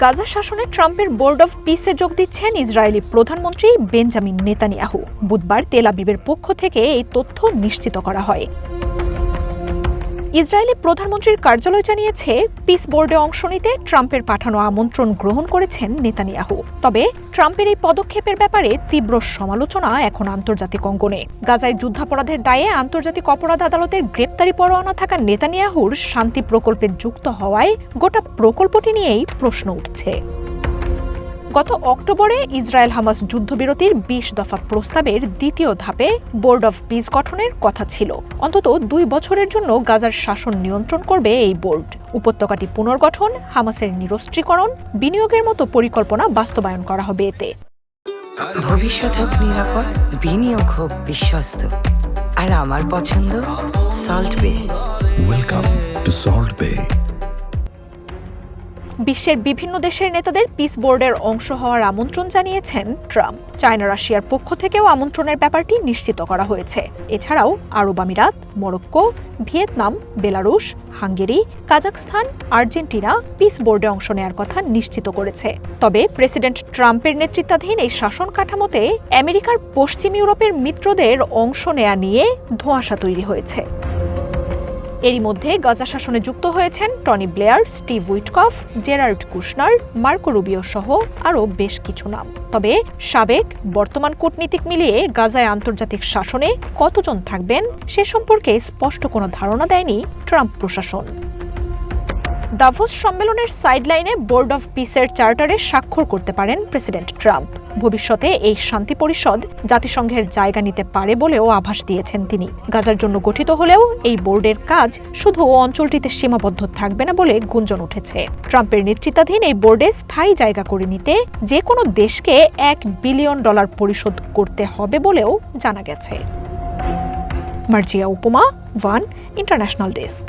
গাজা শাসনে ট্রাম্পের board of পিসে যোগ দিচ্ছেন ইসরায়েলি প্রধানমন্ত্রী বেঞ্জামিন নেতানিয়াহু। বুধবার তেল আবিবের পক্ষ থেকে এই তথ্য নিশ্চিত করা হয়। ইসরায়েলি প্রধানমন্ত্রীর কার্যালয় জানিয়েছে, পিস বোর্ডে অংশ নিতে ট্রাম্পের পাঠানো আমন্ত্রণ গ্রহণ করেছেন নেতানিয়াহু। তবে ট্রাম্পের এই পদক্ষেপের ব্যাপারে তীব্র সমালোচনা এখন আন্তর্জাতিক অঙ্গনে। গাজায় যুদ্ধাপরাধের দায়ে আন্তর্জাতিক অপরাধ আদালতের গ্রেপ্তারি পরোয়ানা থাকা নেতানিয়াহুর শান্তি প্রকল্পে যুক্ত হওয়ায় গোটা প্রকল্পটি নিয়েই প্রশ্ন উঠছে। গত অক্টোবরে ইসরায়েল হামাস যুদ্ধবিরতির ২০ দফা প্রস্তাবের দ্বিতীয় ধাপে বোর্ড অফ পিস গঠনের কথা ছিল। অন্তত ২ বছরের জন্য গাজার শাসন নিয়ন্ত্রণ করবে এই বোর্ড। উপত্যকাটি পুনর্গঠন, হামাসের নিরস্ত্রীকরণ, বিনিয়োগের মতো পরিকল্পনা বাস্তবায়ন করা হবে এতে। ভবিষ্যৎ হোক নিরাপদ, বিনিয়োগ হোক বিশ্বস্ত, আর আমার পছন্দ সল্ট বে। ওয়েলকাম টু সল্ট বে। বিশ্বের বিভিন্ন দেশের নেতাদের পিস বোর্ডের অংশ হওয়ার আমন্ত্রণ জানিয়েছেন ট্রাম্প। চায়না রাশিয়ার পক্ষ থেকেও আমন্ত্রণের ব্যাপারটি নিশ্চিত করা হয়েছে। এছাড়াও আরব আমিরাত, Morocco, Vietnam, Belarus, Hungary, Kazakhstan, Argentina piece বোর্ডে অংশ নেওয়ার কথা নিশ্চিত করেছে। তবে প্রেসিডেন্ট ট্রাম্পের নেতৃত্বাধীন এই শাসন কাঠামোতে আমেরিকার পশ্চিম ইউরোপের মিত্রদের অংশ নেয়া নিয়ে ধোঁয়াশা তৈরি হয়েছে। এরই মধ্যে গাজা শাসনে যুক্ত হয়েছেন Tony Blair, Steve Witkoff, Jared Kushner, Marco Rubio সহ আরও বেশ কিছু নাম। তবে সাবেক বর্তমান কূটনীতিক মিলিয়ে গাজায় আন্তর্জাতিক শাসনে কতজন থাকবেন সে সম্পর্কে স্পষ্ট কোনো ধারণা দেয়নি ট্রাম্প প্রশাসন। দাভোস সম্মেলনের সাইডলাইনে বোর্ড অফ পিসের চার্টারে স্বাক্ষর করতে পারেন প্রেসিডেন্ট ট্রাম্প। ভবিষ্যতে এই শান্তি পরিষদ জাতিসংঘের জায়গা নিতে পারে বলেও আভাস দিয়েছেন তিনি। গাজার জন্য গঠিত হলেও এই বোর্ডের কাজ শুধু অঞ্চলটিতে সীমাবদ্ধ থাকবে না বলে গুঞ্জন উঠেছে। ট্রাম্পের নেতৃত্বাধীন এই বোর্ডে স্থায়ী জায়গা করে নিতে যে কোনো দেশকে $1 বিলিয়ন পরিশোধ করতে হবে বলেও জানা গেছে। মার্জিয়া উপমা, ওয়ান ইন্টারন্যাশনাল ডেস্ক।